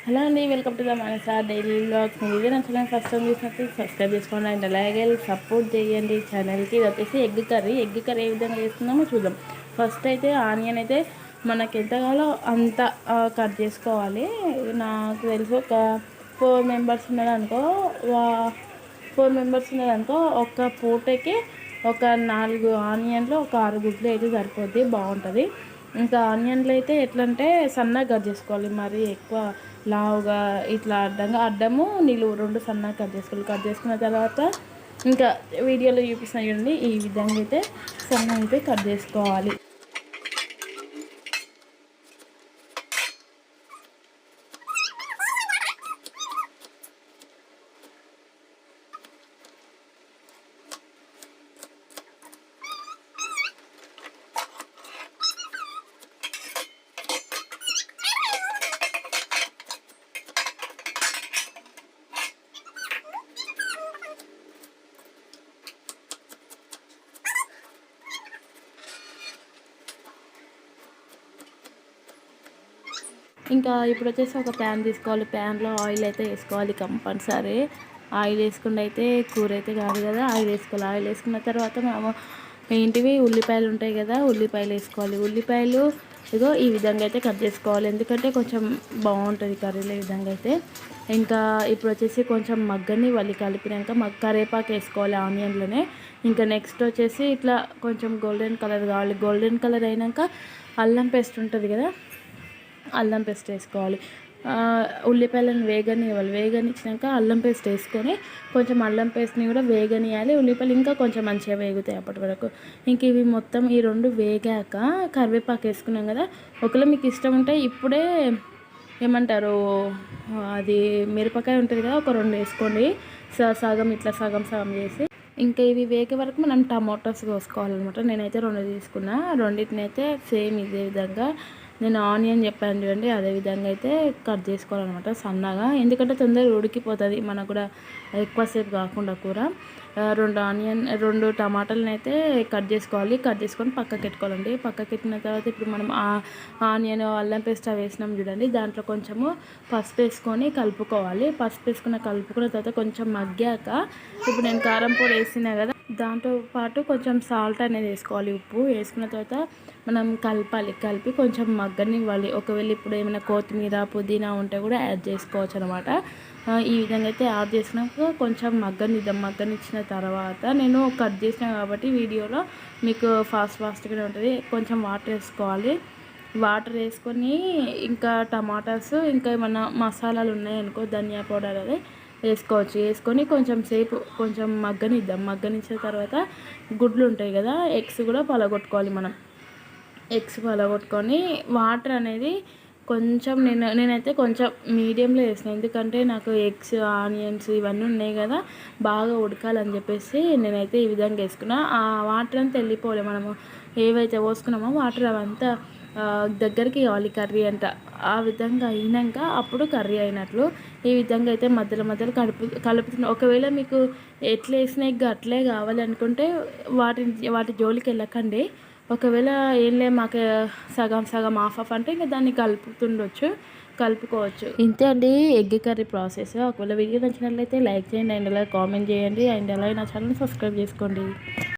Hello అండి, welcome to the Manasa daily vlogs. Me video నచ్చిన first time చూసినట్టు subscribe చేసుకోండి అండ్ అలాగే సపోర్ట్ చేయండి ఛానల్కి. ఇది వచ్చేసి ఎగ్ కర్రీ ఏ విధంగా చేస్తున్నామో చూద్దాం. ఫస్ట్ అయితే ఆనియన్ అయితే మనకి ఎంత కావాలో అంత కట్ చేసుకోవాలి. నాకు తెలిసి ఒక 4 మెంబర్స్ ఉన్నారనుకో, 4 మెంబర్స్ ఉన్నారనుకో, ఒక పూటకి ఒక 4 ఆనియన్లు, ఒక 6 గుడ్లు అయితే సరిపోద్ది, బాగుంటుంది. ఇంకా ఆనియన్లు అయితే ఎట్లా అంటే సన్నగా కట్ చేసుకోవాలి, మరి ఎక్కువ లావుగా ఇట్లా అడ్డము నిలువు 2 సన్నగా కట్ చేసుకోవాలి. కట్ చేసుకున్న తర్వాత ఇంకా వీడియోలో చూపిస్తున్నా చూడండి, ఈ విధంగా అయితే సన్నగా అయితే కట్ చేసుకోవాలి. ఇంకా ఇప్పుడు వచ్చేసి ఒక ప్యాన్ తీసుకోవాలి. ప్యాన్లో ఆయిల్ అయితే వేసుకోవాలి కంపల్సరీ. ఆయిల్ వేసుకుంటే అయితే కూర అయితే కాదు కదా, ఆయిల్ వేసుకోవాలి. ఆయిల్ వేసుకున్న తర్వాత మేము ఏంటివి ఉల్లిపాయలు ఉంటాయి కదా, ఉల్లిపాయలు వేసుకోవాలి. ఉల్లిపాయలు ఇగో ఈ విధంగా అయితే కట్ చేసుకోవాలి, ఎందుకంటే కొంచెం బాగుంటుంది కర్రీలో ఈ విధంగా అయితే. ఇంకా ఇప్పుడు వచ్చేసి కొంచెం మగ్గని వాళ్ళు కలిపినాక కరివేపాకు వేసుకోవాలి ఆనియన్లోనే. ఇంకా నెక్స్ట్ వచ్చేసి ఇట్లా కొంచెం గోల్డెన్ కలర్ కావాలి. గోల్డెన్ కలర్ అయినాక అల్లం పేస్ట్ ఉంటుంది కదా, అల్లం పేస్ట్ వేసుకోవాలి. ఉల్లిపాయలను వేగనిచ్చినాక అల్లం పేస్ట్ వేసుకొని కొంచెం అల్లం పేస్ట్ని కూడా వేగనియాలి. ఉల్లిపాయలు ఇంకా కొంచెం మంచిగా వేగుతాయి అప్పటి వరకు. ఇంక ఇవి మొత్తం ఈ 2 వేగాక కరివేపాకు వేసుకున్నాం కదా, ఒకవేళ మీకు ఇష్టం ఉంటే ఇప్పుడే ఏమంటారు, అది మిరపకాయ ఉంటుంది కదా, ఒక 2 వేసుకోండి. సగం ఇట్లా సగం సగం చేసి ఇంకా ఇవి వేగే వరకు మనం టమాటోస్ కోసుకోవాలన్నమాట. నేనైతే 2 తీసుకున్నా. రెండింటిని అయితే సేమ్ ఇదే విధంగా నేను ఆనియన్ చెప్పాను చూడండి, అదే విధంగా అయితే కట్ చేసుకోవాలన్నమాట సన్నగా, ఎందుకంటే తొందరగా ఉడికిపోతుంది మనకు కూడా, ఎక్కువసేపు కాకుండా కూర. 2 టమాటాలను అయితే కట్ చేసుకోవాలి. కట్ చేసుకొని పక్కకి పెట్టుకోవాలండి. పక్కకి పెట్టిన తర్వాత ఇప్పుడు మనం ఆనియన్ అల్లం పేస్ట్ అవి వేసినాం చూడండి, దాంట్లో కొంచెము పసుపు వేసుకొని కలుపుకోవాలి. పసుపు వేసుకున్న తర్వాత కొంచెం మగ్గాక ఇప్పుడు నేను కారం పొడి వేసినా కదా, దాంతో పాటు కొంచెం సాల్ట్ అనేది వేసుకోవాలి. ఉప్పు వేసుకున్న తర్వాత మనం కలిపి కొంచెం మగ్గనివ్వాలి. ఒకవేళ ఇప్పుడు ఏమైనా కొత్తిమీర పుదీనా ఉంటే కూడా యాడ్ చేసుకోవచ్చు అనమాట. ఈ విధంగా అయితే యాడ్ చేసినాక కొంచెం మగ్గనిచ్చిన తర్వాత నేను కట్ చేసినా కాబట్టి వీడియోలో మీకు ఫాస్ట్గానే ఉంటుంది. కొంచెం వాటర్ వేసుకోవాలి. వాటర్ వేసుకొని ఇంకా టమాటాస్ ఇంకా ఏమన్నా మసాలాలు ఉన్నాయనుకో, ధనియా పౌడర్ అది వేసుకోవచ్చు. వేసుకొని కొంచెం సేపు కొంచెం మగ్గనిచ్చిన తర్వాత గుడ్లు ఉంటాయి కదా, ఎగ్స్ కూడా పలగొట్టుకోవాలి. మనం ఎగ్స్ పలగొట్టుకొని వాటర్ అనేది కొంచెం నేనైతే కొంచెం మీడియంలో వేసిన, ఎందుకంటే నాకు ఎగ్స్ ఆనియన్స్ ఇవన్నీ ఉన్నాయి కదా, బాగా ఉడకాలని చెప్పేసి నేనైతే ఈ విధంగా వేసుకున్నా. ఆ వాటర్ అంతా వెళ్ళిపోలే, మనము ఏవైతే పోసుకున్నామో వాటర్ అవంతా దగ్గరికి కావాలి కర్రీ అంట. ఆ విధంగా అయినాక అప్పుడు కర్రీ అయినట్లు. ఈ విధంగా అయితే మధ్యలో కలుపుతున్నా. ఒకవేళ మీకు ఎట్లా వేసిన ఎగ్ అట్లే కావాలనుకుంటే వాటి జోలికి వెళ్ళకండి. ఒకవేళ ఏం లేదు మాకు సగం హాఫ్ అంటే ఇంకా దాన్ని కలుపుకోవచ్చు. ఇంతే అండి ఎగ్ కర్రీ ప్రాసెస్. ఒకవేళ వీడియో నచ్చినట్లయితే లైక్ చేయండి అండ్ అలాగే కామెంట్ చేయండి అండ్ అలాగే నా ఛానల్ సబ్స్క్రైబ్ చేసుకోండి.